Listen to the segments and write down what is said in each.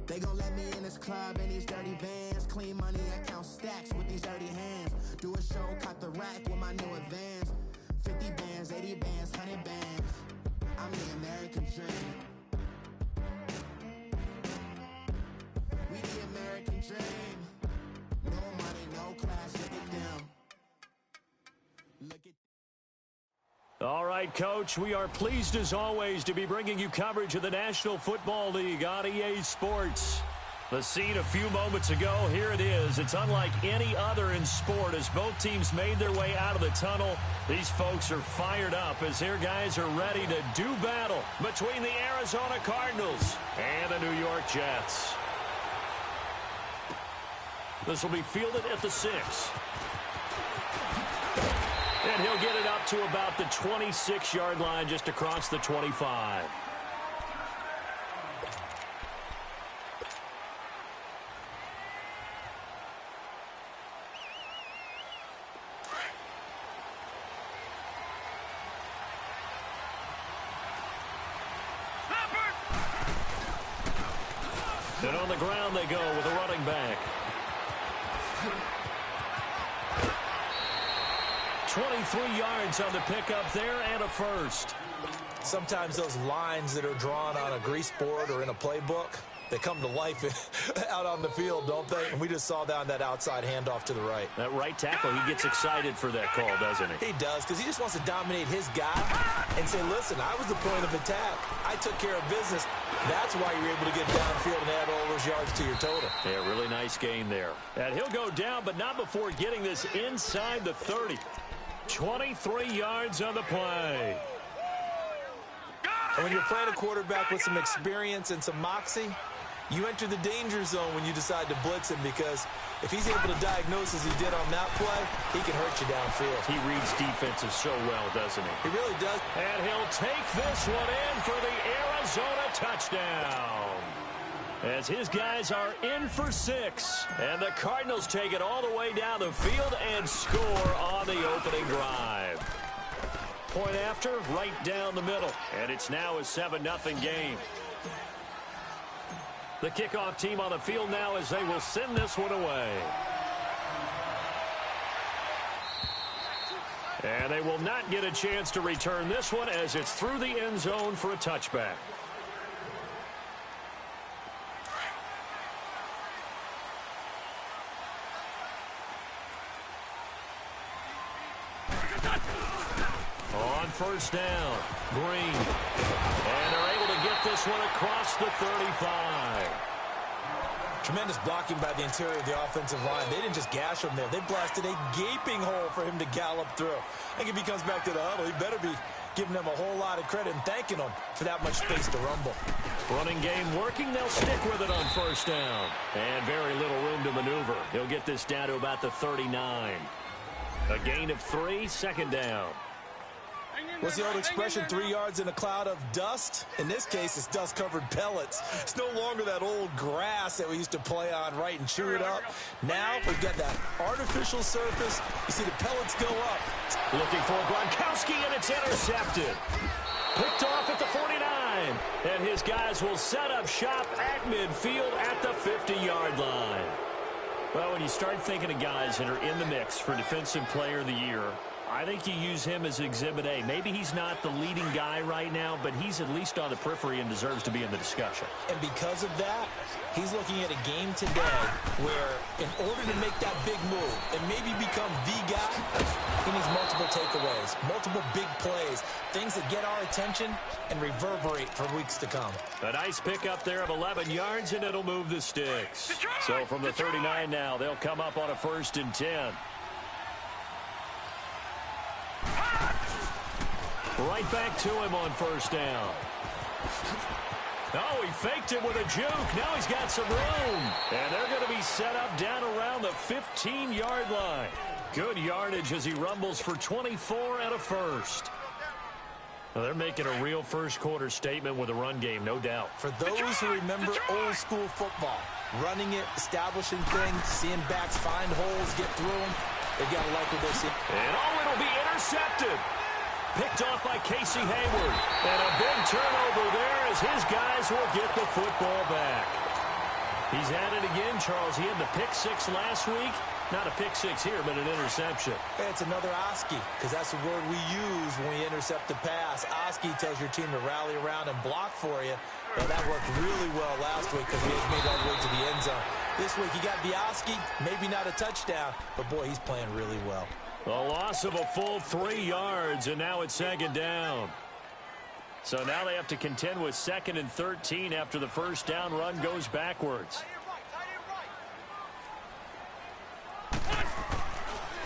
They gon' let me in this club in these dirty vans. Clean money, I count stacks with these dirty hands. Do a show, cut the rack with my new advance. 50 bands, 80 bands, 100 bands. I'm the American dream. We the American dream. No money, no class, look at them. Look at. All right, Coach, we are pleased as always to be bringing you coverage of the National Football League on EA Sports. The scene a few moments ago, here it is. It's unlike any other in sport as both teams made their way out of the tunnel. These folks are fired up as their guys are ready to do battle between the Arizona Cardinals and the New York Jets. This will be fielded at the 6. And he'll get it up to about the 26-yard line just across the 25. And on the ground they go with a running back. 23 yards on the pickup there and a first. Sometimes those lines that are drawn on a grease board or in a playbook, they come to life out on the field, don't they? And we just saw that outside handoff to the right. That right tackle, he gets excited for that call, doesn't he? He does, because he just wants to dominate his guy and say, listen, I was the point of attack. I took care of business. That's why you're able to get downfield and add all those yards to your total. Yeah, really nice gain there. And he'll go down, but not before getting this inside the 30. 23 yards on the play. And when you're playing a quarterback with some experience and some moxie, you enter the danger zone when you decide to blitz him, because if he's able to diagnose as he did on that play, he can hurt you downfield. He reads defenses so well, doesn't he? He really does. And he'll take this one in for the Arizona touchdown. As his guys are in for 6. And the Cardinals take it all the way down the field and score on the opening drive. Point after, right down the middle. And it's now a 7-0 game. The kickoff team on the field now as they will send this one away. And they will not get a chance to return this one as it's through the end zone for a touchback. On first down, Green. And they're able to get this one across the 35. Tremendous blocking by the interior of the offensive line. They didn't just gash him there. They blasted a gaping hole for him to gallop through. I think if he comes back to the huddle, he better be giving them a whole lot of credit and thanking them for that much space to rumble. Running game working. They'll stick with it on first down. And very little room to maneuver. He'll get this down to about the 39. A gain of 3, second down. What's the old expression, 3 yards in a cloud of dust? In this case, it's dust-covered pellets. It's no longer that old grass that we used to play on, right, and chew it up. Now we've got that artificial surface. You see the pellets go up. Looking for Gronkowski, and it's intercepted. Picked off at the 49. And his guys will set up shop at midfield at the 50-yard line. Well, when you start thinking of guys that are in the mix for Defensive Player of the Year, I think you use him as Exhibit A. Maybe he's not the leading guy right now, but he's at least on the periphery and deserves to be in the discussion. And because of that, he's looking at a game today where in order to make that big move and maybe become the guy, he needs multiple takeaways, multiple big plays, things that get our attention and reverberate for weeks to come. A nice pickup there of 11 yards, and it'll move the sticks. So from the 39 now, they'll come up on a 1st and 10. Right back to him on first down. Oh, he faked it with a juke. Now he's got some room. And they're going to be set up down around the 15-yard line. Good yardage as he rumbles for 24 and a first. Well, they're making a real first-quarter statement with a run game, no doubt. For those who remember old-school football, running it, establishing things, seeing backs find holes, get through them, they've got to like what they're seeing. And it'll be intercepted. Picked off by Casey Hayward. And a big turnover there as his guys will get the football back. He's at it again, Charles. He had the pick six last week. Not a pick six here, but an interception. It's another Oski, because that's the word we use when we intercept the pass. Oski tells your team to rally around and block for you. Well, that worked really well last week because he had made all the way to the end zone. This week he got the Oski, maybe not a touchdown, but boy, he's playing really well. A loss of a full 3 yards, and now it's second down. So now they have to contend with 2nd and 13 after the first down run goes backwards.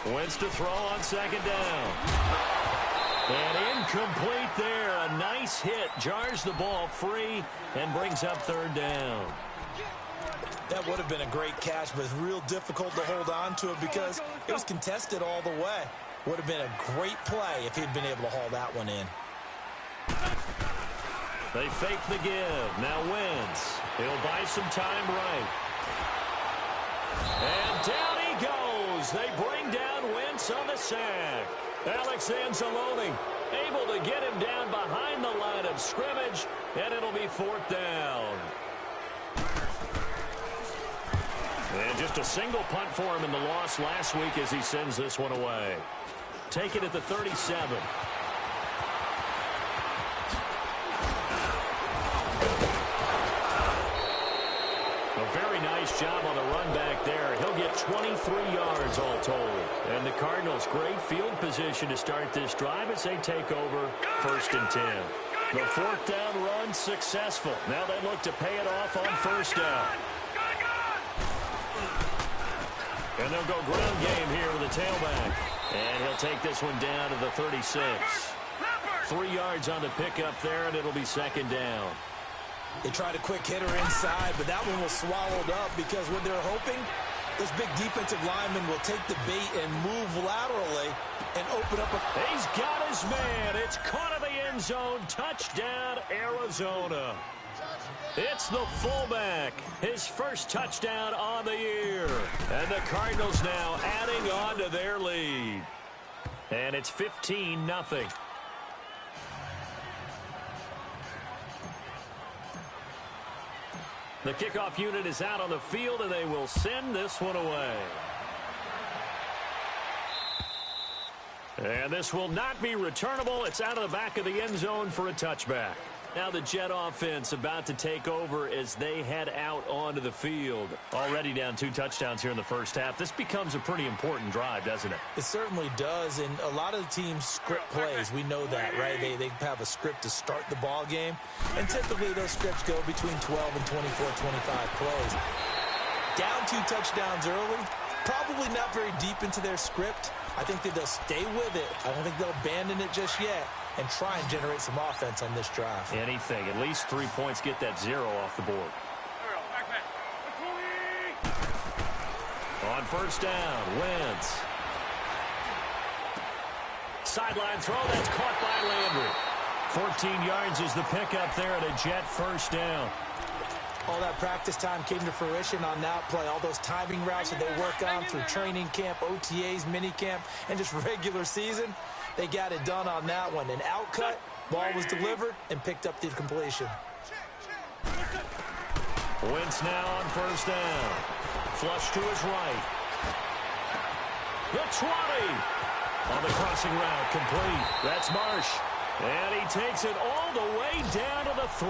Wentz to throw on second down. And incomplete there. A nice hit. Jars the ball free and brings up 3rd down. That would have been a great catch, but it's real difficult to hold on to it because it was contested all the way. Would have been a great play if he'd been able to haul that one in. They fake the give. Now Wentz. He'll buy some time right. And down he goes. They bring down Wentz on the sack. Alex Anzalone able to get him down behind the line of scrimmage, and it'll be 4th down. And just a single punt for him in the loss last week as he sends this one away. Take it at the 37. A very nice job on the run back there. He'll get 23 yards all told. And the Cardinals, great field position to start this drive as they take over 1st and 10. The 4th down run successful. Now they look to pay it off on 1st down. And they'll go ground game here with the tailback. And he'll take this one down to the 36. 3 yards on the pickup there, and it'll be 2nd down. They tried a quick hitter inside, but that one was swallowed up because what they're hoping, this big defensive lineman will take the bait and move laterally and open up a... He's got his man. It's caught in the end zone. Touchdown, Arizona. It's the fullback. His first touchdown on the year. And the Cardinals now adding on to their lead. And it's 15-0. The kickoff unit is out on the field, and they will send this one away. And this will not be returnable. It's out of the back of the end zone for a touchback. Now the Jet offense about to take over as they head out onto the field. Already down 2 touchdowns here in the first half. This becomes a pretty important drive, doesn't it? It certainly does, and a lot of the teams script plays. We know that, right? They have a script to start the ball game, and typically those scripts go between 12 and 24, 25 plays. Down 2 touchdowns early, probably not very deep into their script. I think that they'll stay with it. I don't think they'll abandon it just yet and try and generate some offense on this drive. Anything. At least 3 points, get that 0 off the board. On first down, Wentz. Sideline throw, that's caught by Landry. 14 yards is the pickup there at a Jet first down. All that practice time came to fruition on that play. All those timing routes that they work on through training camp, OTAs, minicamp, and just regular season, they got it done on that one. An outcut, ball was delivered, and picked up the completion. Wentz now on first down. Flush to his right. The 20. On the crossing route, complete. That's Marsh. And he takes it all the way down to the 3.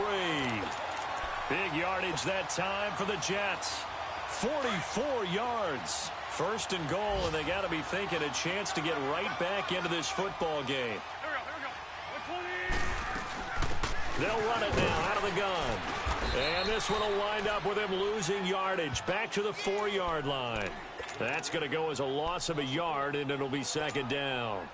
Big yardage that time for the Jets. 44 yards. 1st and goal, and they got to be thinking a chance to get right back into this football game. They'll run it now out of the gun. And this one will wind up with him losing yardage back to the 4-yard line. That's going to go as a loss of a yard, and it'll be 2nd down.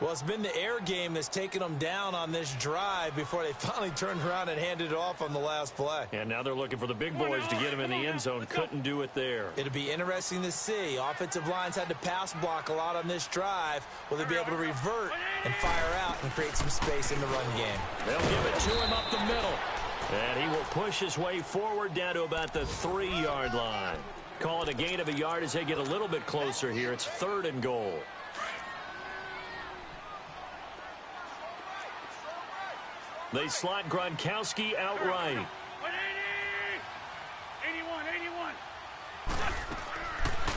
Well, it's been the air game that's taken them down on this drive before they finally turned around and handed it off on the last play. And now they're looking for the big boys to get him in the end zone. Couldn't do it there. It'll be interesting to see. Offensive lines had to pass block a lot on this drive. Will they be able to revert and fire out and create some space in the run game? They'll give it to him up the middle. And he will push his way forward down to about the 3-yard line. Call it a gain of a yard as they get a little bit closer here. It's 3rd and goal. They slot Gronkowski outright. 81, 81.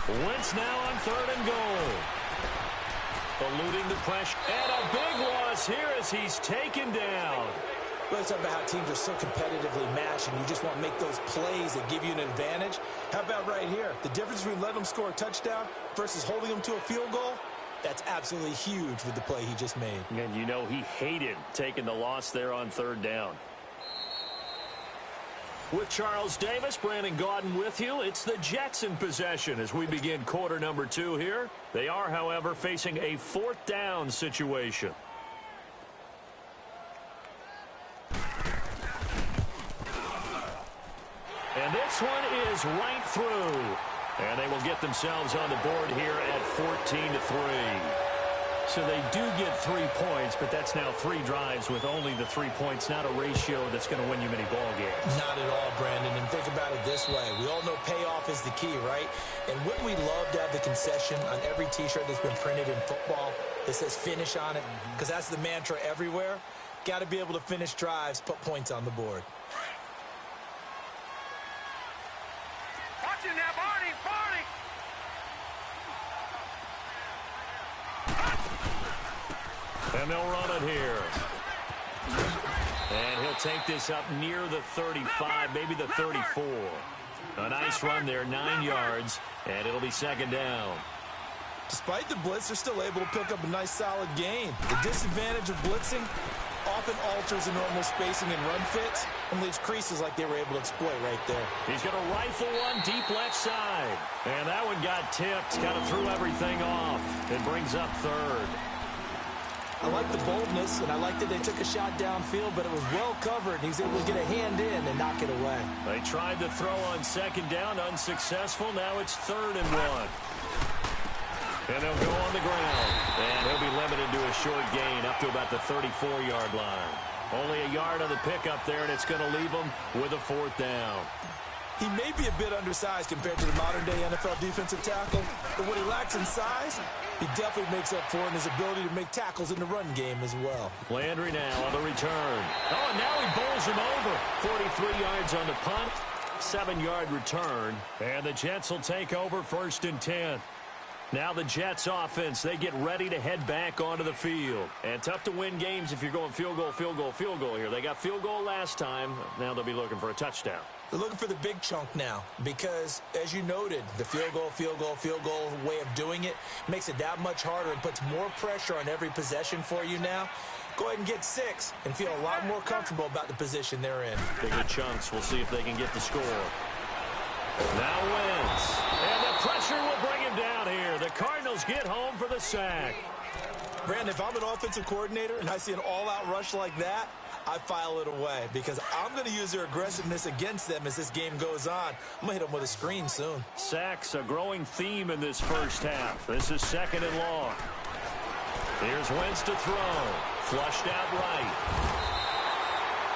Wentz now on 3rd and goal. Eluding the pressure. And a big loss here as he's taken down. Let's talk about how teams are so competitively matched, and you just want to make those plays that give you an advantage. How about right here? The difference between letting them score a touchdown versus holding them to a field goal, that's absolutely huge with the play he just made. And you know he hated taking the loss there on 3rd down. With Charles Davis, Brandon Gaudin with you. It's the Jets in possession as we begin quarter number 2 here. They are, however, facing a 4th down situation. And this one is right through. And they will get themselves on the board here at 14-3. So they do get 3 points, but that's now 3 drives with only the 3 points, not a ratio that's going to win you many ball games. Not at all, Brandon. And think about it this way. We all know payoff is the key, right? And wouldn't we love to have the concession on every T-shirt that's been printed in football that says finish on it? Because that's the mantra everywhere. Got to be able to finish drives, put points on the board. Watching that, Barney! And they'll run it here. And he'll take this up near the 35, maybe the 34. A nice run there, 9 yards, and it'll be 2nd down. Despite the blitz, they're still able to pick up a nice, solid gain. The disadvantage of blitzing often alters the normal spacing and run fits and leaves creases like they were able to exploit right there. He's going to rifle one deep left side. And that one got tipped, kind of threw everything off. It brings up 3rd. I like the boldness, and I like that they took a shot downfield, but it was well covered. He's able to get a hand in and knock it away. They tried to throw on 2nd down, unsuccessful. Now it's 3rd and 1. And they'll go on the ground. And he'll be limited to a short gain up to about the 34-yard line. Only a yard on the pickup there, and it's going to leave him with a 4th down. He may be a bit undersized compared to the modern-day NFL defensive tackle, but what he lacks in size, he definitely makes up for in his ability to make tackles in the run game as well. Landry now on the return. Oh, and now he bowls him over. 43 yards on the punt, 7-yard return, and the Jets will take over 1st and 10. Now the Jets offense, they get ready to head back onto the field. And tough to win games if you're going field goal, field goal, field goal here. They got field goal last time. Now they'll be looking for a touchdown. They're looking for the big chunk now because, as you noted, the field goal way of doing it makes it that much harder and puts more pressure on every possession for you now. Go ahead and get 6 and feel a lot more comfortable about the position they're in. Bigger chunks. We'll see if they can get the score. Now Wentz. And the pressure will bring him down here. The Cardinals get home for the sack. Brandon, if I'm an offensive coordinator and I see an all-out rush like that, I file it away because I'm going to use their aggressiveness against them as this game goes on. I'm going to hit them with a screen soon. Sacks, a growing theme in this first half. This is 2nd and long. Here's Wentz to throw. Flushed out right.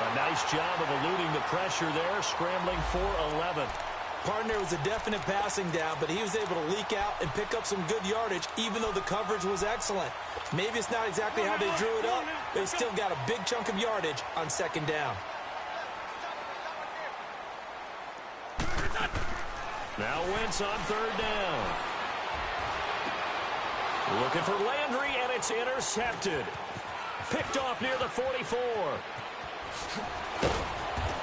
A nice job of eluding the pressure there, scrambling for 11. Partner was a definite passing down, but he was able to leak out and pick up some good yardage, even though the coverage was excellent. Maybe it's not exactly how they drew it up, but they still got a big chunk of yardage on 2nd down. Now Wentz on 3rd down. Looking for Landry, and it's intercepted. Picked off near the 44.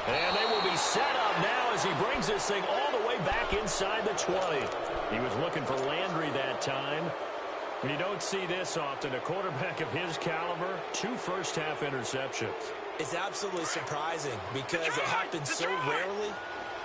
And they will be set up now as he brings this thing all the way back inside the 20. He was looking for Landry that time. You don't see this often. A quarterback of his caliber, 2 first-half interceptions. It's absolutely surprising because it happens so rarely.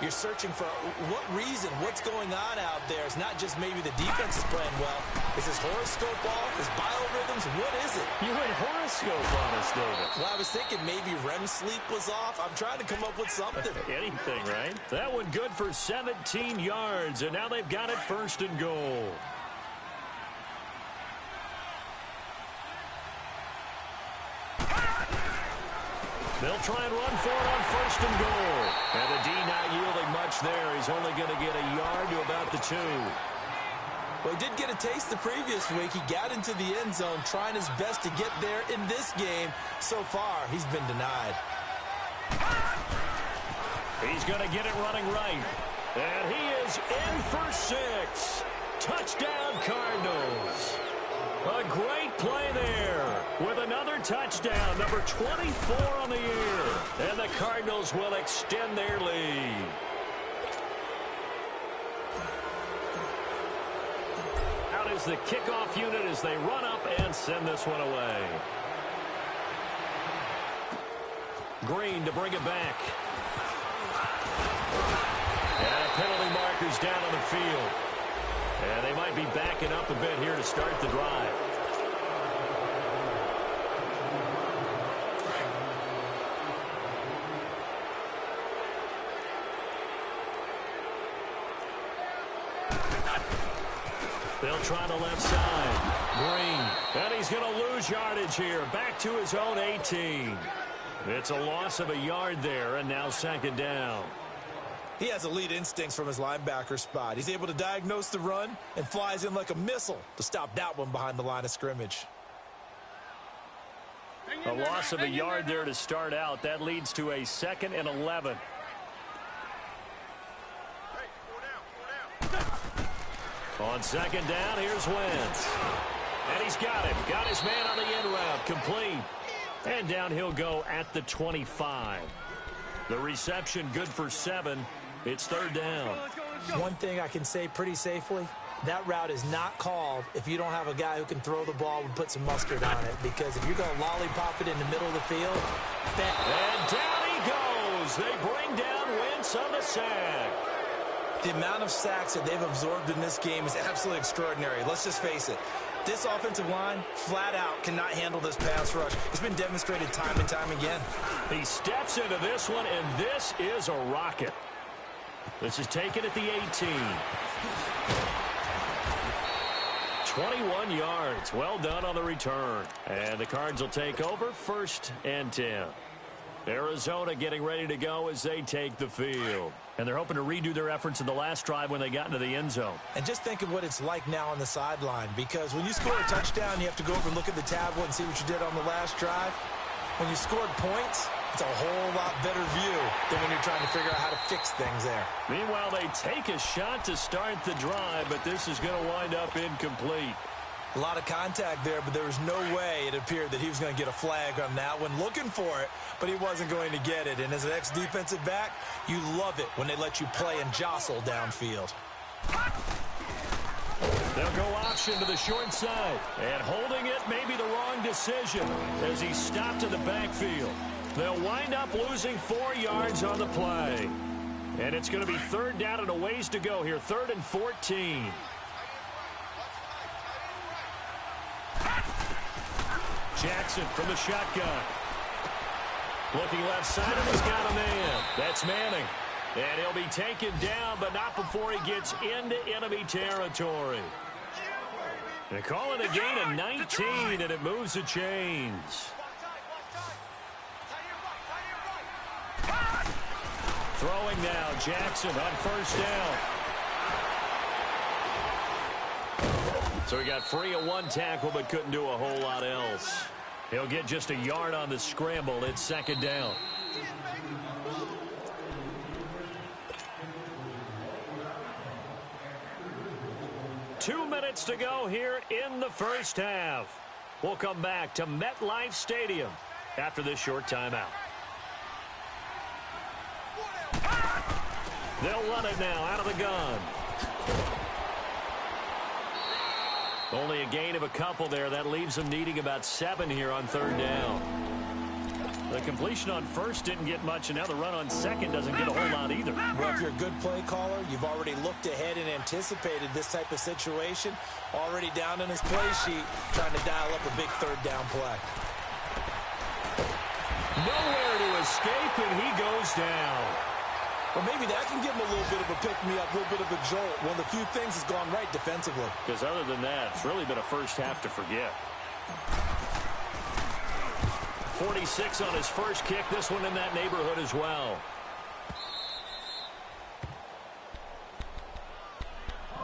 You're searching for what reason, what's going on out there. It's not just maybe the defense is playing well. Is his horoscope off? His biorhythms? What is it? You went horoscope on us, David. Well, I was thinking maybe REM sleep was off. I'm trying to come up with something. Anything, right? That one good for 17 yards, and now they've got it 1st and goal. They'll try and run for it on 1st and goal. And the D not yielding much there. He's only going to get a yard to about the 2. Well, he did get a taste the previous week. He got into the end zone trying his best to get there in this game. So far, he's been denied. He's going to get it running right. And he is in for 6. Touchdown, Cardinals. A great play there with another touchdown, number 24 on the year. And the Cardinals will extend their lead. Out is the kickoff unit as they run up and send this one away. Green to bring it back. And a penalty marker's down on the field. And they might be backing up a bit here to start the drive. They'll try the left side. Green. And he's going to lose yardage here. Back to his own 18. It's a loss of a yard there, and now second down. He has elite instincts from his linebacker spot. He's able to diagnose the run and flies in like a missile to stop that one behind the line of scrimmage. A loss of a yard there to start out. That leads to a 2nd and 11. On second down, here's Wentz. And he's got him. Got his man on the end route. Complete. And down he'll go at the 25. The reception good for 7. It's third down. One thing I can say pretty safely, that route is not called if you don't have a guy who can throw the ball and put some mustard on it. Because if you're going to lollipop it in the middle of the field, and down he goes. They bring down Wentz on the sack. The amount of sacks that they've absorbed in this game is absolutely extraordinary. Let's just face it. This offensive line, flat out, cannot handle this pass rush. It's been demonstrated time and time again. He steps into this one, and this is a rocket. This is taken at the 18. 21 yards. Well done on the return. And the Cards will take over 1st and 10. Arizona getting ready to go as they take the field. And they're hoping to redo their efforts in the last drive when they got into the end zone. And just think of what it's like now on the sideline, because when you score a touchdown, you have to go over and look at the tablet and see what you did on the last drive. When you scored points, it's a whole lot better view than when you're trying to figure out how to fix things there. Meanwhile, they take a shot to start the drive, but this is going to wind up incomplete. A lot of contact there, but there was no way it appeared that he was going to get a flag on that one. Looking for it, but he wasn't going to get it. And as an ex-defensive back, you love it when they let you play and jostle downfield. They'll go option to the short side. And holding it may be the wrong decision as he stopped in the backfield. They'll wind up losing 4 yards on the play. And it's going to be third down and a ways to go here. 3rd and 14. Jackson from the shotgun. Looking left side, and he's got a man. That's Manning. And he'll be taken down, but not before he gets into enemy territory. They call it a gain of 19, and it moves the chains. Throwing now, Jackson on 1st down. So he got free of 1 tackle, but couldn't do a whole lot else. He'll get just a yard on the scramble. It's 2nd down. Two minutes to go here in the first half. We'll come back to MetLife Stadium after this short timeout. They'll run it now out of the gun. Only a gain of a couple there. That leaves them needing about 7 here on 3rd down. The completion on 1st didn't get much, and now the run on 2nd doesn't get a whole lot either. Well, if you're a good play caller, you've already looked ahead and anticipated this type of situation. Already down in his play sheet, trying to dial up a big 3rd down play. Nowhere to escape, and he goes down. Well, maybe that can give him a little bit of a pick-me-up, a little bit of a jolt. One of the few things has gone right defensively. Because other than that, it's really been a first half to forget. 46 on his first kick. This one in that neighborhood as well.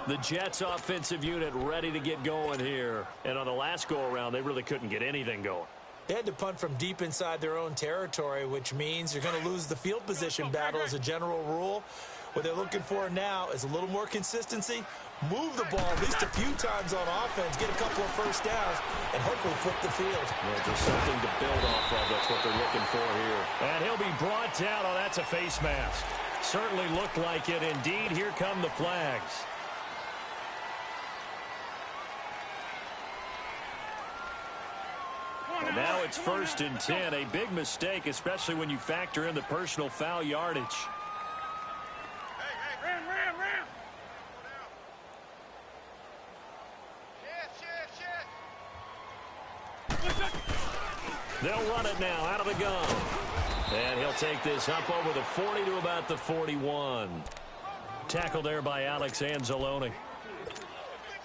The Jets offensive unit ready to get going here. And on the last go-around, they really couldn't get anything going. They had to punt from deep inside their own territory, which means you're going to lose the field position battle as a general rule. What they're looking for now is a little more consistency, move the ball at least a few times on offense, get a couple of first downs, and hopefully flip the field. Well, just something to build off of. That's what they're looking for here. And he'll be brought down. Oh, that's a face mask. Certainly looked like it. Indeed, here come the flags. And now it's 1st and 10. A big mistake, especially when you factor in the personal foul yardage. They'll run it now out of the gun. And he'll take this up over the 40 to about the 41. Tackled there by Alex Anzalone.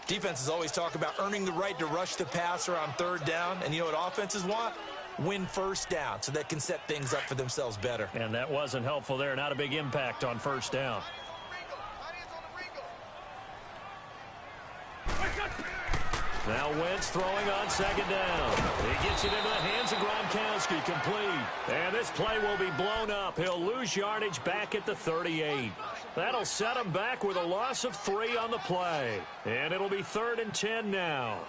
Defenses always talk about earning the right to rush the passer on 3rd down. And you know what offenses want? Win 1st down so they can set things up for themselves better. And that wasn't helpful there. Not a big impact on 1st down. Now Wentz throwing on 2nd down. He gets it into the hands of Gronkowski, complete. And this play will be blown up. He'll lose yardage back at the 38. That'll set him back with a loss of 3 on the play. And it'll be 3rd and 10 now.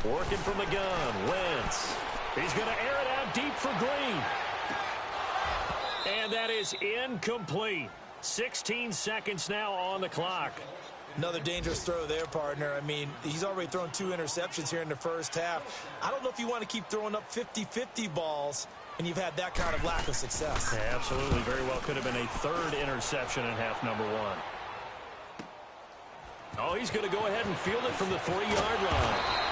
Working from the gun, Wentz. He's going to air it out deep for Green. And that is incomplete. 16 seconds now on the clock. Another dangerous throw there, partner. I mean, he's already thrown 2 interceptions here in the 1st half. I don't know if you want to keep throwing up 50-50 balls, and you've had that kind of lack of success. Yeah, absolutely. Very well could have been a 3rd interception in half number 1. Oh, he's going to go ahead and field it from the 40-yard line.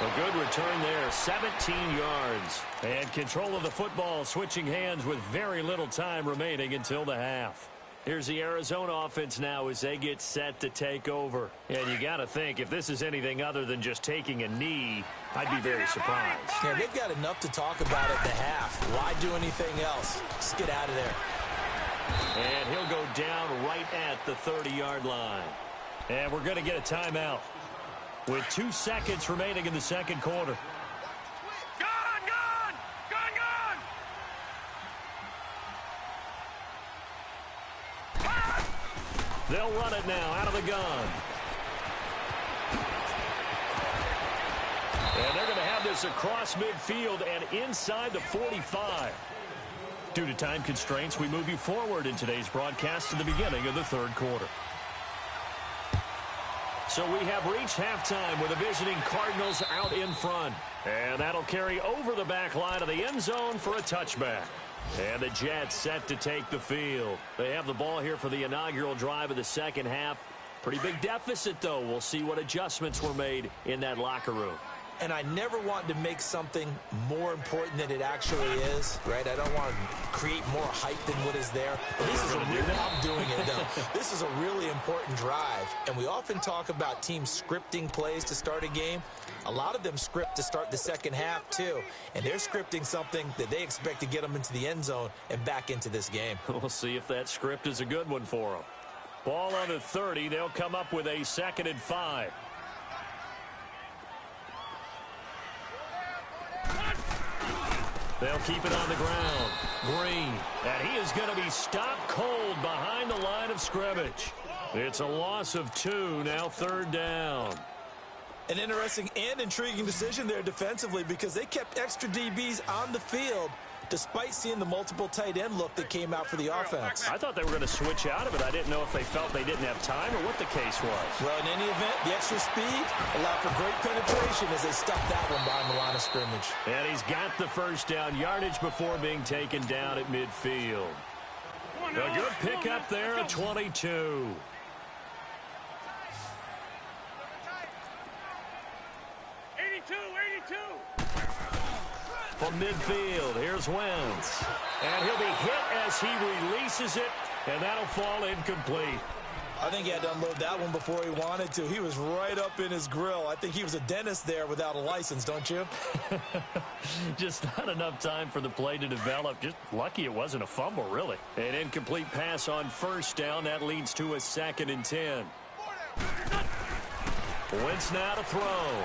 A good return there, 17 yards. And control of the football, switching hands with very little time remaining until the half. Here's the Arizona offense now as they get set to take over. And you got to think, if this is anything other than just taking a knee, I'd be very surprised. Yeah, they've got enough to talk about at the half. Why do anything else? Just get out of there. And he'll go down right at the 30-yard line. And we're going to get a timeout with 2 seconds remaining in the 2nd quarter. They'll run it now out of the gun. And they're going to have this across midfield and inside the 45. Due to time constraints, we move you forward in today's broadcast to the beginning of the 3rd quarter. So we have reached halftime with the visiting Cardinals out in front. And that'll carry over the back line of the end zone for a touchback. And the Jets set to take the field. They have the ball here for the inaugural drive of the 2nd half. Pretty big deficit, though. We'll see what adjustments were made in that locker room. And I never want to make something more important than it actually is, right? I don't want to create more hype than what is there. But this is a really, I'm doing it, though. This is a really important drive. And we often talk about teams scripting plays to start a game. A lot of them script to start the 2nd half, too. And they're scripting something that they expect to get them into the end zone and back into this game. We'll see if that script is a good one for them. Ball on the 30. They'll come up with a 2nd and 5. They'll keep it on the ground. Green. And he is going to be stopped cold behind the line of scrimmage. It's a loss of 2. Now 3rd down. An interesting and intriguing decision there defensively because they kept extra DBs on the field despite seeing the multiple tight end look that came out for the offense. I thought they were going to switch out of it. I didn't know if they felt they didn't have time or what the case was. Well, in any event, the extra speed allowed for great penetration as they stuffed that one behind the line of scrimmage. And he's got the 1st down yardage before being taken down at midfield. A good pickup there at 22. From midfield, here's Wentz. And he'll be hit as he releases it, and that'll fall incomplete. I think he had to unload that one before he wanted to. He was right up in his grill. I think he was a dentist there without a license, don't you? Just not enough time for the play to develop. Just lucky it wasn't a fumble, really. An incomplete pass on first down. That leads to a 2nd and 10. Wentz now to throw.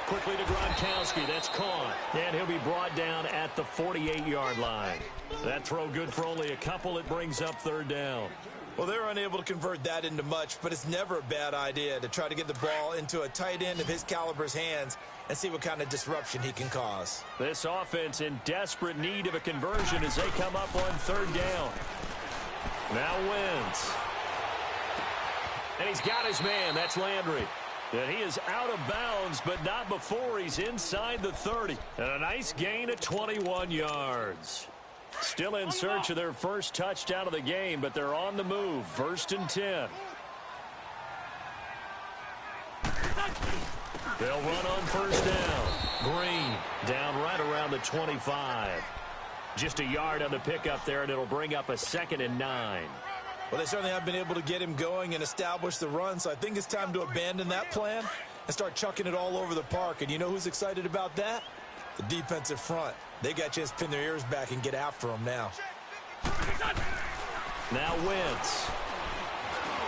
Quickly to Gronkowski. That's caught. And he'll be brought down at the 48-yard line. That throw good for only a couple. It brings up 3rd down. Well, they're unable to convert that into much, but it's never a bad idea to try to get the ball into a tight end of his caliber's hands and see what kind of disruption he can cause. This offense in desperate need of a conversion as they come up on 3rd down. Now Wentz. And he's got his man. That's Landry. And he is out of bounds, but not before he's inside the 30. And a nice gain of 21 yards. Still in search of their first touchdown of the game, but they're on the move. 1st and 10. They'll run on 1st down. Green down right around the 25. Just a yard on the pickup there, and it'll bring up a 2nd and 9. Well, they certainly have been able to get him going and establish the run, so I think it's time to abandon that plan and start chucking it all over the park. And you know who's excited about that? The defensive front. They got a chance to pin their ears back and get after him now. Now Wentz.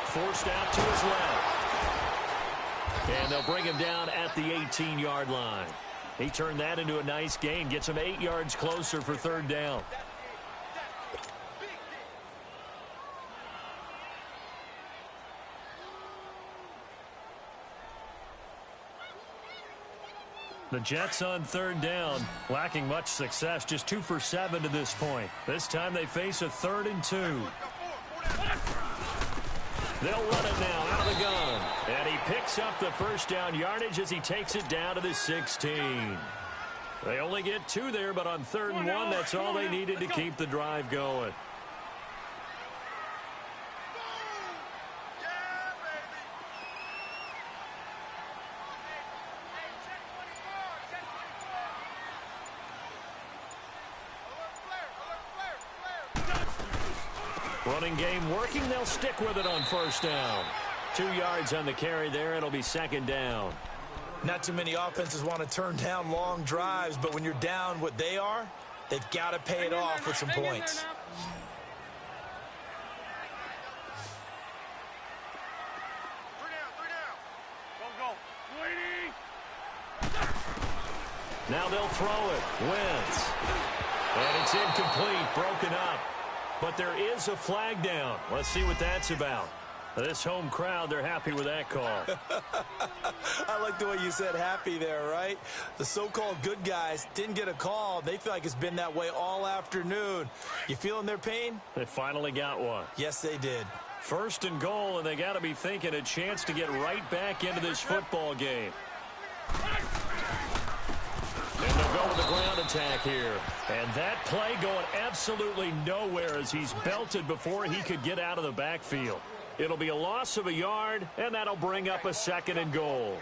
Forced out to his left. And they'll bring him down at the 18-yard line. He turned that into a nice gain. Gets him 8 yards closer for 3rd down. The Jets on 3rd down, lacking much success, just 2 for 7 to this point. This time they face a 3rd and 2. They'll run it now out of the gun. And he picks up the first down yardage as he takes it down to the 16. They only get 2 there, but on 3rd and 1, that's all they needed to keep the drive going. Running game working. They'll stick with it on 1st down. 2 yards on the carry there. It'll be 2nd down. Not too many offenses want to turn down long drives, but when you're down what they are, they've got to pay it off with some points. Now they'll throw it. Wentz. And it's incomplete, broken up. But there is a flag down. Let's see what that's about. This home crowd, they're happy with that call. I like the way you said happy there, right? The so-called good guys didn't get a call. They feel like it's been that way all afternoon. You feeling their pain? They finally got one. Yes, they did. 1st and goal, and they got to be thinking a chance to get right back into this football game. And they'll go with the ground attack here. And that play going absolutely nowhere as he's belted before he could get out of the backfield. It'll be a loss of a yard, and that'll bring up a 2nd and goal.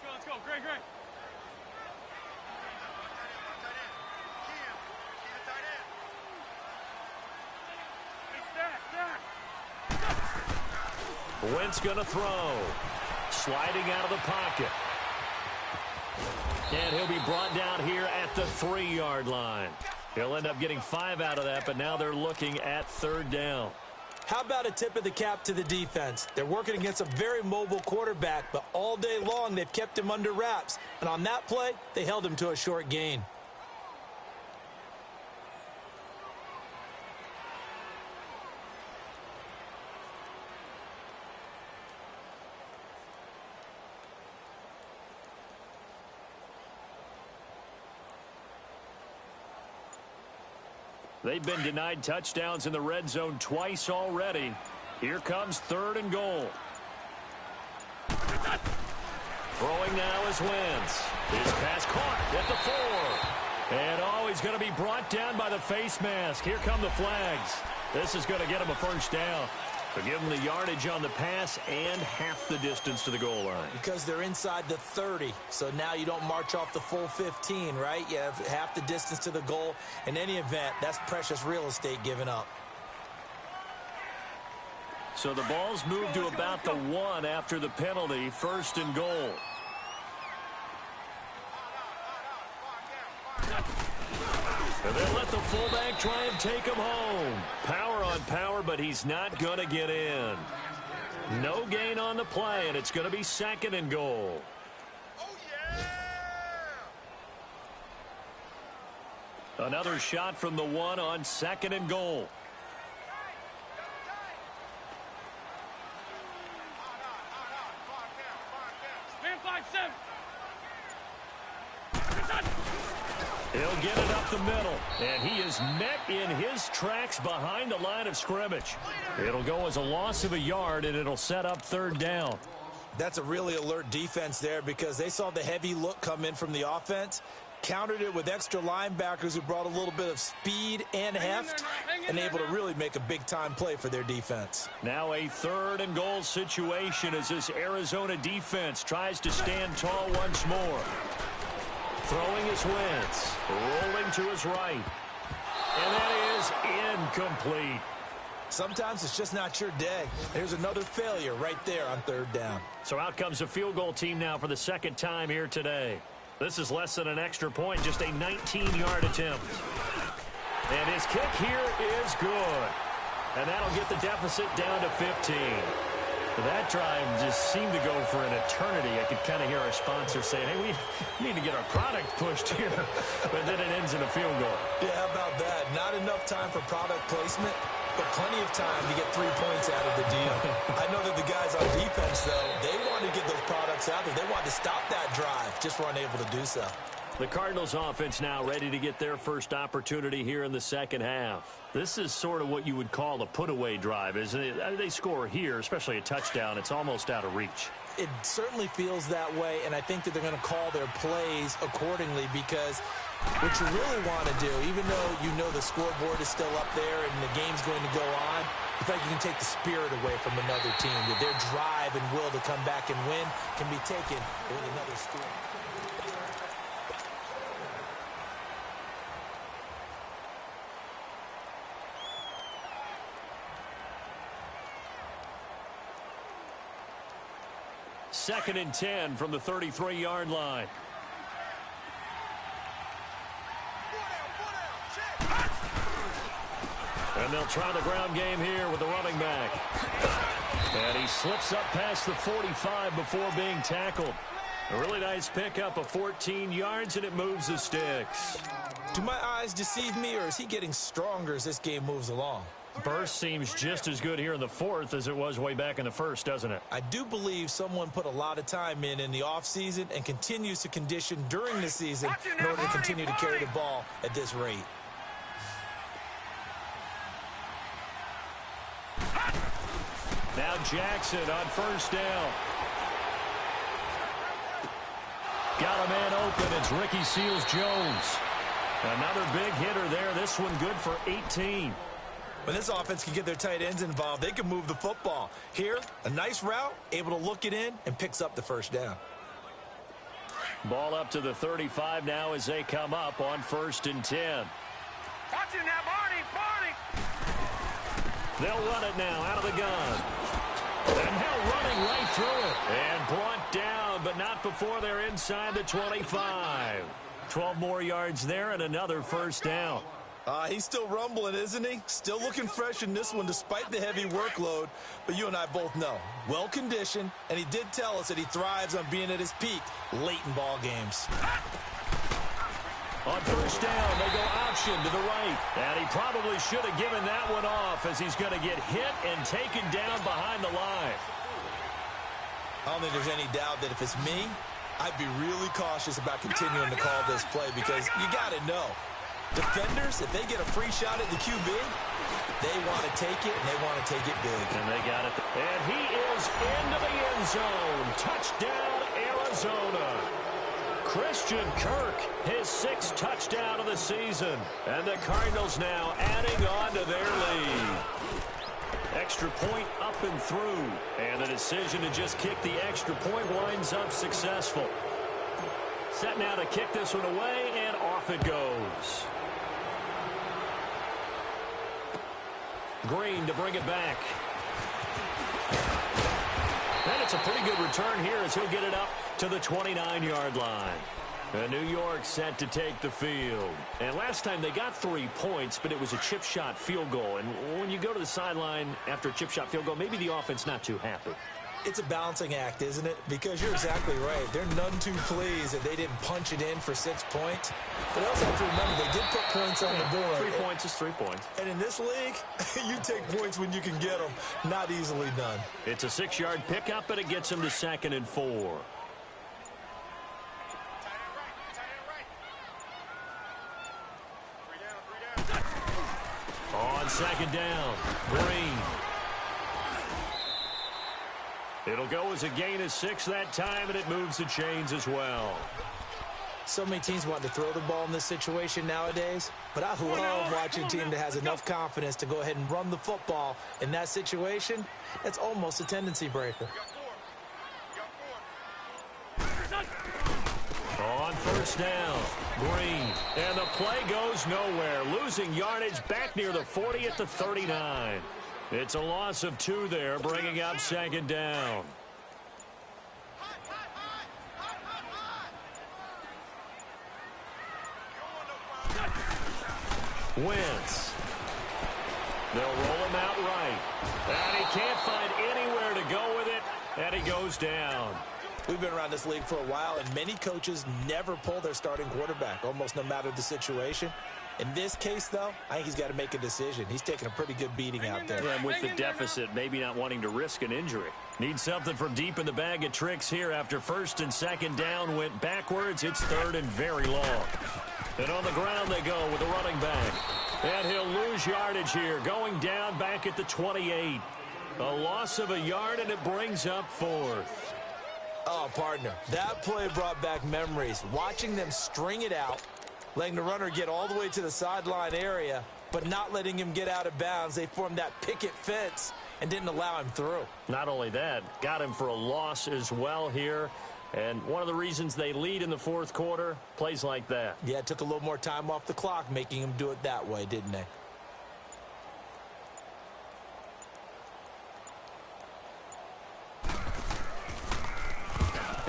Let's go. Great. Wentz going to throw. Sliding out of the pocket. And he'll be brought down here at the 3-yard line. He'll end up getting 5 out of that, but now they're looking at 3rd down. How about a tip of the cap to the defense? They're working against a very mobile quarterback, but all day long they've kept him under wraps. And on that play, they held him to a short gain. They've been denied touchdowns in the red zone twice already. Here comes 3rd and goal. Throwing now is Wentz. His pass caught at the 4. And he's going to be brought down by the face mask. Here come the flags. This is going to get him a 1st down. So give them the yardage on the pass and half the distance to the goal line. Because they're inside the 30, so now you don't march off the full 15, right? You have half the distance to the goal. In any event, that's precious real estate given up. So the ball's moved to about the 1 after the penalty, 1st and goal. And they'll let the fullback try and take him home. Power on power, but he's not going to get in. No gain on the play, and it's going to be 2nd and goal. Another shot from the 1 on 2nd and goal. He'll get it up the middle, and he is met in his tracks behind the line of scrimmage. It'll go as a loss of a yard, and it'll set up 3rd down. That's a really alert defense there because they saw the heavy look come in from the offense, countered it with extra linebackers who brought a little bit of speed and heft, and able to really make a big-time play for their defense. Now a 3rd and goal situation as this Arizona defense tries to stand tall once more. Throwing his Wentz, rolling to his right, and that is incomplete. Sometimes it's just not your day. There's another failure right there on 3rd down. So out comes a field goal team now for the 2nd time here today. This is less than an extra point, just a 19-yard attempt. And his kick here is good. And that'll get the deficit down to 15. That drive just seemed to go for an eternity. I could kind of hear our sponsor saying, hey, we need to get our product pushed here. But then it ends in a field goal. Yeah, how about that? Not enough time for product placement, but plenty of time to get 3 points out of the deal. I know that the guys on defense, though, they wanted to get those products out there. They wanted to stop that drive, just were unable to do so. The Cardinals offense now ready to get their first opportunity here in the 2nd half. This is sort of what you would call a put-away drive, isn't it? I mean, they score here, especially a touchdown. It's almost out of reach. It certainly feels that way, and I think that they're going to call their plays accordingly because what you really want to do, even though you know the scoreboard is still up there and the game's going to go on, you feel like you can take the spirit away from another team. That their drive and will to come back and win can be taken with another score. Second and 10 from the 33-yard line. And they'll try the ground game here with the running back. And he slips up past the 45 before being tackled. A really nice pickup of 14 yards, and it moves the sticks. Do my eyes deceive me, or is he getting stronger as this game moves along? Burst seems just as good here in the 4th as it was way back in the 1st, doesn't it? I do believe someone put a lot of time in the offseason and continues to condition during the season in order to continue to carry the ball at this rate. Now Jackson on 1st down. Got a man open. It's Ricky Seals-Jones. Another big hitter there. This one good for 18. When this offense can get their tight ends involved, they can move the football. Here, a nice route, able to look it in, and picks up the 1st down. Ball up to the 35 now as they come up on 1st and 10. Watching that, Barney! They'll run it now out of the gun. And now running right through it. And brought down, but not before they're inside the 25. 12 more yards there and another 1st down. He's still rumbling, isn't he? Still looking fresh in this one despite the heavy workload. But you and I both know, well-conditioned, and he did tell us that he thrives on being at his peak late in ball games. On 1st down, they go option to the right. And he probably should have given that one off as he's going to get hit and taken down behind the line. I don't think there's any doubt that if it's me, I'd be really cautious about continuing to call this play because you got to know. Defenders, if they get a free shot at the QB, they want to take it, and they want to take it big. And they got it. And he is into the end zone. Touchdown, Arizona. Christian Kirk, his 6th touchdown of the season. And the Cardinals now adding on to their lead. extra point up and through. And the decision to just kick the extra point winds up successful. Set now to kick this one away, and off it goes. Green to bring it back. And it's a pretty good return here as he'll get it up to the 29-yard line. And New York set to take the field. And last time they got 3 points, but it was a chip shot field goal. And when you go to the sideline after a chip shot field goal, maybe the offense not too happy. It's a balancing act, isn't it? Because you're exactly right. They're none too pleased that they didn't punch it in for 6 points. But also have to remember, they did put points on the board. 3 points is 3 points. And in this league, you take points when you can get them. Not easily done. It's a 6-yard pickup, and it gets him to 2nd and 4. On 2nd down, Green. It'll go as a gain of 6 that time, and it moves the chains as well. So many teams want to throw the ball in this situation nowadays, but I love watching a team that has enough confidence to go ahead and run the football in that situation. That's almost a tendency breaker. On 1st down, Green. And the play goes nowhere. Losing yardage back near the 40 at the 39. It's a loss of 2 there, bringing up 2nd down. Wentz. They'll roll him out right. And he can't find anywhere to go with it, and he goes down. We've been around this league for a while, and many coaches never pull their starting quarterback, almost no matter the situation. In this case, though, I think he's got to make a decision. He's taking a pretty good beating out there. And with the deficit, maybe not wanting to risk an injury. Needs something from deep in the bag of tricks here after 1st and 2nd down went backwards. It's 3rd and very long. And on the ground they go with the running back. And he'll lose yardage here, going down back at the 28. A loss of a yard, and it brings up 4th. Oh, partner, that play brought back memories. Watching them string it out, letting the runner get all the way to the sideline area, but not letting him get out of bounds. They formed that picket fence and didn't allow him through. Not only that, got him for a loss as well here. And one of the reasons they lead in the 4th quarter, plays like that. Yeah, it took a little more time off the clock, making him do it that way, didn't they?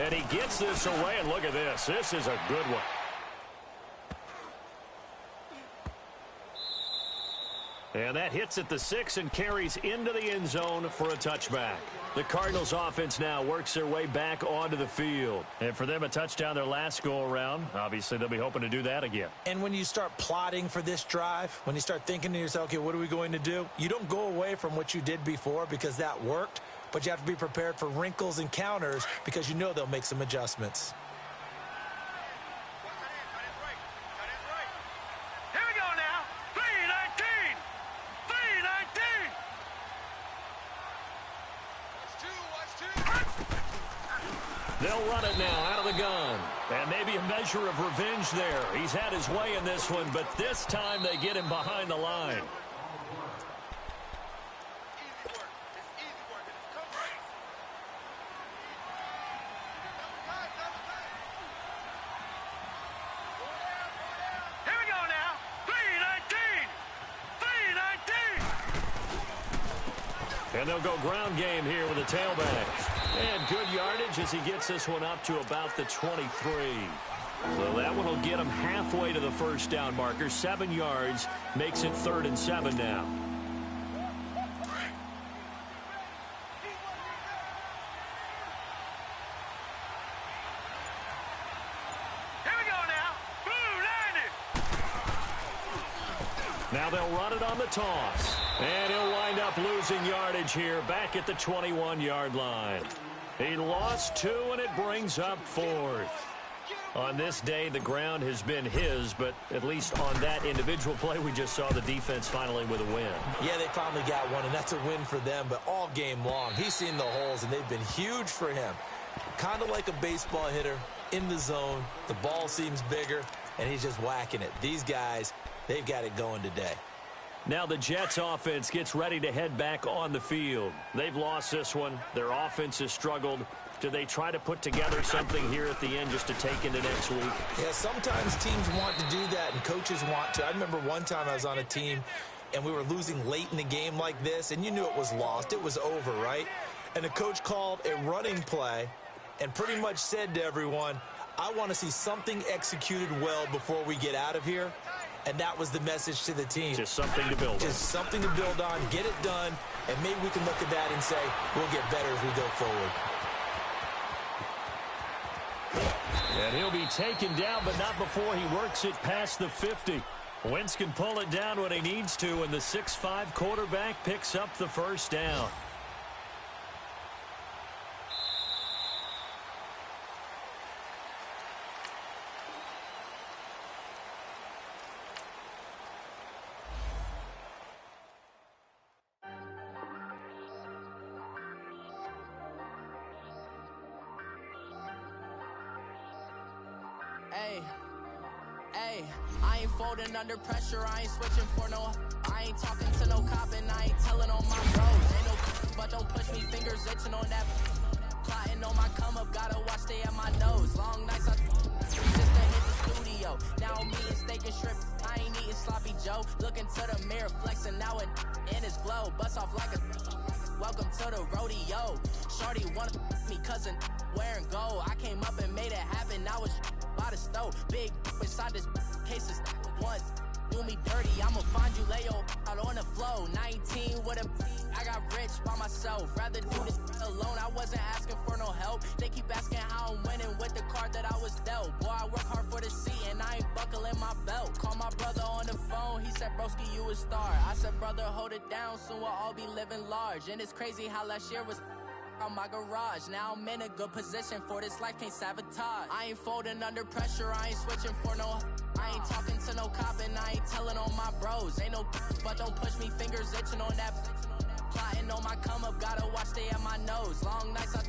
And he gets this away, and look at this. This is a good one. And that hits at the 6 and carries into the end zone for a touchback. The Cardinals offense now works their way back onto the field. And for them, a touchdown their last go-around. Obviously, they'll be hoping to do that again. And when you start plotting for this drive, when you start thinking to yourself, okay, what are we going to do? You don't go away from what you did before because that worked, but you have to be prepared for wrinkles and counters because you know they'll make some adjustments. Here we go now. 3-19. 3-19. They'll run it now out of the gun. And maybe a measure of revenge there. He's had his way in this one, but this time they get him behind the line. And they'll go ground game here with a tailback. And good yardage as he gets this one up to about the 23. So that one will get him halfway to the 1st down marker. 7 yards makes it 3rd and 7 now. Here we go now. Blue 90. Now they'll run it on the toss. And he'll wind up losing yardage here back at the 21-yard line. He lost 2, and it brings up 4th. On this day, the ground has been his, but at least on that individual play, we just saw the defense finally with a win. Yeah, they finally got one, and that's a win for them, but all game long, he's seen the holes, and they've been huge for him. Kind of like a baseball hitter in the zone. The ball seems bigger, and he's just whacking it. These guys, they've got it going today. Now the Jets offense gets ready to head back on the field. They've lost this one. Their offense has struggled. Do they try to put together something here at the end just to take into next week? Yeah, sometimes teams want to do that and coaches want to. I remember one time I was on a team and we were losing late in the game like this, and you knew it was lost. It was over, right? And the coach called a running play and pretty much said to everyone, I want to see something executed well before we get out of here. And that was the message to the team. Just something to build on. Just something to build on, get it done, and maybe we can look at that and say, we'll get better as we go forward. And he'll be taken down, but not before he works it past the 50. Wentz can pull it down when he needs to, and the 6'5" quarterback picks up the first down. Hey, I ain't folding under pressure, I ain't switching for no. I ain't talking to no cop and I ain't telling on my bros. Ain't no but don't push me, fingers itching on that. Plotting on my come up, gotta watch stay at my nose. Long nights I just to hit the studio. Now I'm eating steak and shrimp, I ain't eating sloppy Joe. Looking to the mirror, flexing now and in his glow. Bust off like a welcome to the rodeo. Shorty wanted me cousin wearing gold. I came up and made it happen, I was by the stove. Big inside this case is once. Do me dirty, I'ma find you, lay your out on the floor. 19 with a I got rich by myself. Rather do this alone, I wasn't asking for no help. They keep asking how I'm winning with the card that I was dealt. Boy, I work hard for the seat and I ain't buckling my belt. Call my brother on the phone, he said, broski, you a star. I said, brother, hold it down, soon we'll all be living large. And it's crazy how last year was on my garage. Now I'm in a good position for this life, can't sabotage. I ain't folding under pressure, I ain't switching for no. I ain't talking to no cop and I ain't telling on my bros. Ain't no but don't push me, fingers itching on that. Plotting on my come up, gotta watch stay at my nose. Long nights I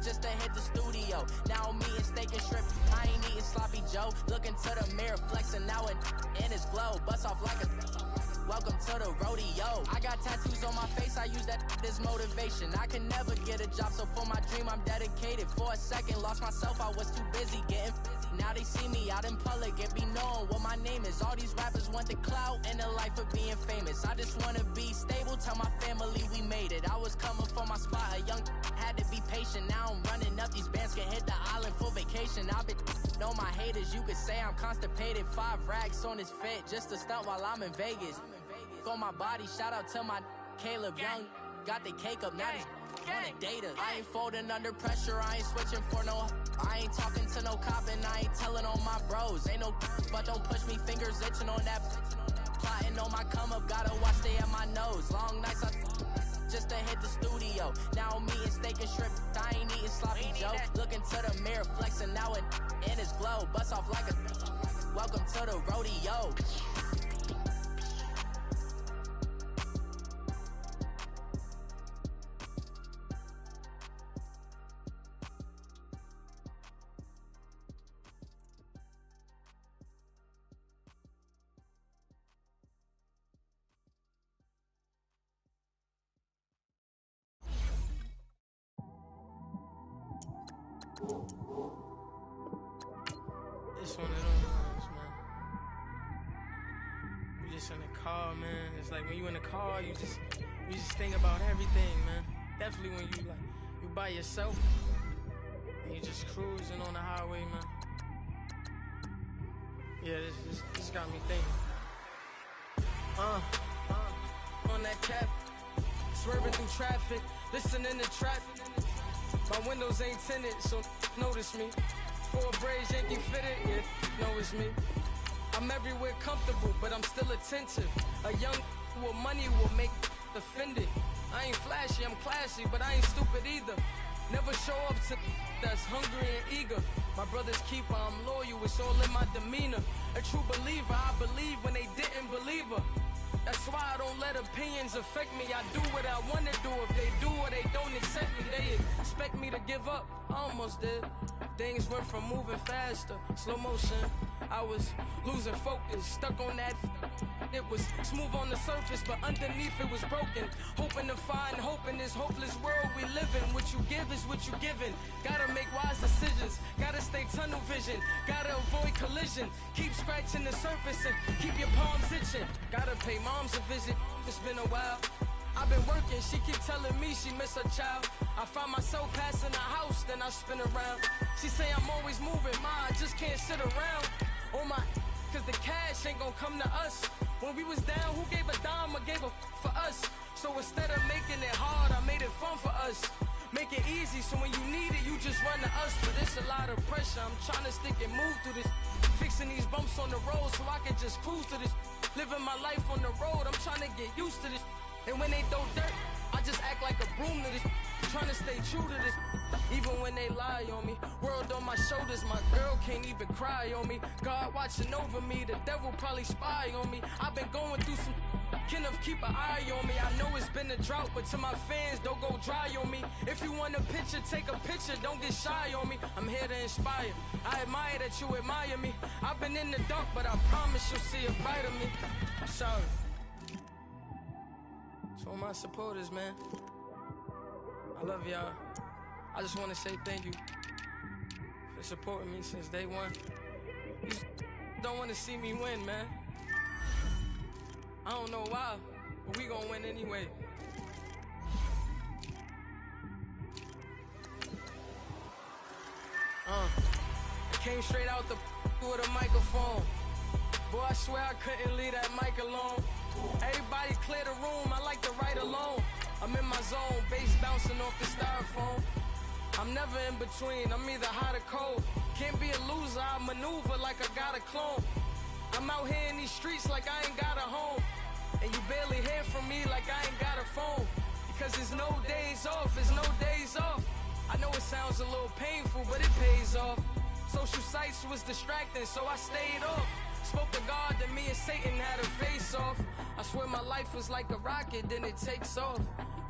just to hit the studio. Now I'm eating steak and shrimp, I ain't eating sloppy Joe. Looking to the mirror, flexing now and in his glow. Bust off like a welcome to the rodeo. I got tattoos on my face, I use that as motivation. I can never get a job, so for my dream I'm dedicated. For a second, lost myself, I was too busy getting busy. Now they see me out in public and be known what my name is. All these rappers want the clout and the life of being famous. I just wanna be stable, tell my family we made it. I was coming for my spot, a young had to be patient. Now I'm running up, these bands can hit the island for vacation. I've been know my haters, you could say I'm constipated. 5 racks on his fit, just to stunt while I'm in Vegas. On my body, shout out to my Caleb Young. Got the cake up, now these wanna date us. I ain't folding under pressure, I ain't switching for no. I ain't talking to no cop and I ain't telling on my bros. Ain't no but don't push me, fingers itching on that. Plotting on my come up, gotta watch stay at my nose. Long nights I just to hit the studio. Now I'm eating steak and shrimp, I ain't eating sloppy Joe. Looking to the mirror, flexing now and in his glow. Bust off like a welcome to the rodeo. It's one of them ones, man. You just in the car, man. It's like when you in the car, you just think about everything, man. Definitely when you by yourself and you just cruising on the highway, man. Yeah, this got me thinking. On that cap, swerving through traffic, listening to trap. My windows ain't tinted, so notice me. 4 braids, Yankee fitted, yeah, know it's me. I'm everywhere comfortable, but I'm still attentive. A young with money will make offended. I ain't flashy, I'm classy, but I ain't stupid either. Never show off to that's hungry and eager. My brother's keeper, I'm loyal, it's all in my demeanor. A true believer, I believe when they didn't believe her. That's why I don't let opinions affect me. I do what I want to do. If they do or they don't accept me, they expect me to give up. I almost did. Things went from moving faster, slow motion. I was losing focus, stuck on that. It was smooth on the surface, but underneath it was broken. Hoping to find hope in this hopeless world we live in. What you give is what you given. Gotta make wise decisions. Gotta stay tunnel vision. Gotta avoid collision. Keep scratching the surface and keep your palms itching. Gotta pay moms a visit. It's been a while. I've been working, she keep telling me she miss her child. I find myself passing the house, then I spin around. She say I'm always moving, ma, I just can't sit around. Oh my, cause the cash ain't gon' come to us. When we was down, who gave a dime or gave a for us? So instead of making it hard, I made it fun for us. Make it easy, so when you need it, you just run to us. But it's a lot of pressure, I'm trying to stick and move through this. Fixing these bumps on the road so I can just cruise to this. Living my life on the road, I'm trying to get used to this. And when they throw dirt, I just act like a broom to this. Trying to stay true to this, even when they lie on me. World on my shoulders, my girl can't even cry on me. God watching over me, the devil probably spy on me. I've been going through some, can of keep an eye on me. I know it's been a drought, but to my fans, don't go dry on me. If you want a picture, take a picture, don't get shy on me. I'm here to inspire, I admire that you admire me. I've been in the dark, but I promise you'll see a bright of me. I'm sorry. To all my supporters, man, I love y'all. I just want to say thank you for supporting me since day one. You don't want to see me win, man. I don't know why, but we gonna win anyway. I came straight out the with a microphone. Boy, I swear I couldn't leave that mic alone. Everybody clear the room, I like to write alone. I'm in my zone, bass bouncing off the styrofoam. I'm never in between, I'm either hot or cold. Can't be a loser, I maneuver like I got a clone. I'm out here in these streets like I ain't got a home. And you barely hear from me like I ain't got a phone. Because there's no days off, there's no days off. I know it sounds a little painful, but it pays off. Social sites was distracting, so I stayed off. Spoke to God that me and Satan had a face off. I swear my life was like a rocket, then it takes off.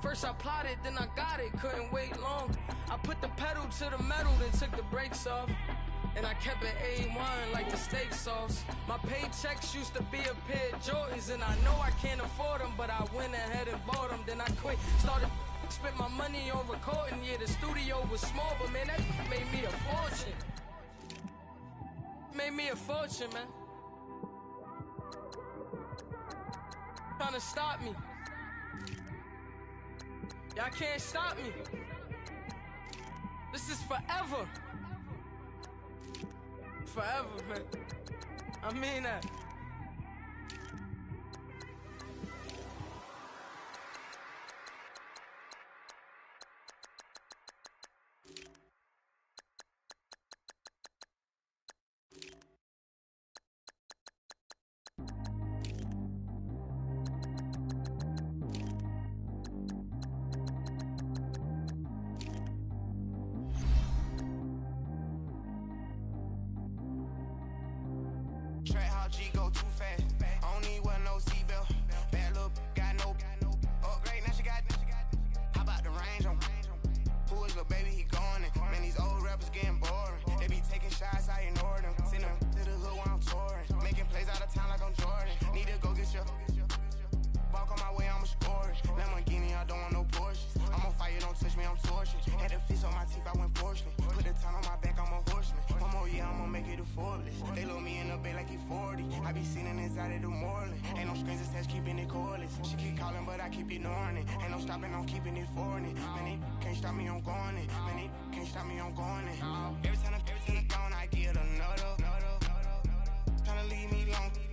First I plotted, then I got it, couldn't wait long. I put the pedal to the metal, then took the brakes off. And I kept it A1 like the steak sauce. My paychecks used to be a pair of Jordans, and I know I can't afford them, but I went ahead and bought them. Then I quit, started spent my money on recording. Yeah, the studio was small, but man, that made me a fortune. Made me a fortune, man. Trying to stop me. Y'all can't stop me. This is forever. Forever, man. I mean that. G go too fast. I don't need one no seatbelt. Bad little got no upgrade. Now she got. How about the range on? Who is little baby? He going in. Man, these old rappers getting boring. They be taking shots, I ignore them. Send them to the hood while I'm touring. Making plays out of town like I'm Jordan. Need to go get your. Walk on my way, I'ma score it. Lamborghini, I don't want no Porsches. I'm on fire, don't touch me, I'm torching. Had the fish on my teeth, I went porcelain. Put the time on my back, I'm a horseman. One more year, I'ma make it a Forbes. They load me in the bay like he 40. I be sitting inside of the Moreland. Ain't no strings attached, keeping it cordless. She keep calling, but I keep ignoring it. Ain't no stopping, I'm keeping it foreign it. Man, they can't stop me, I'm going it. Man, they can't stop me, I'm going it. Every time I'm gone, I get another. Tryna leave me long.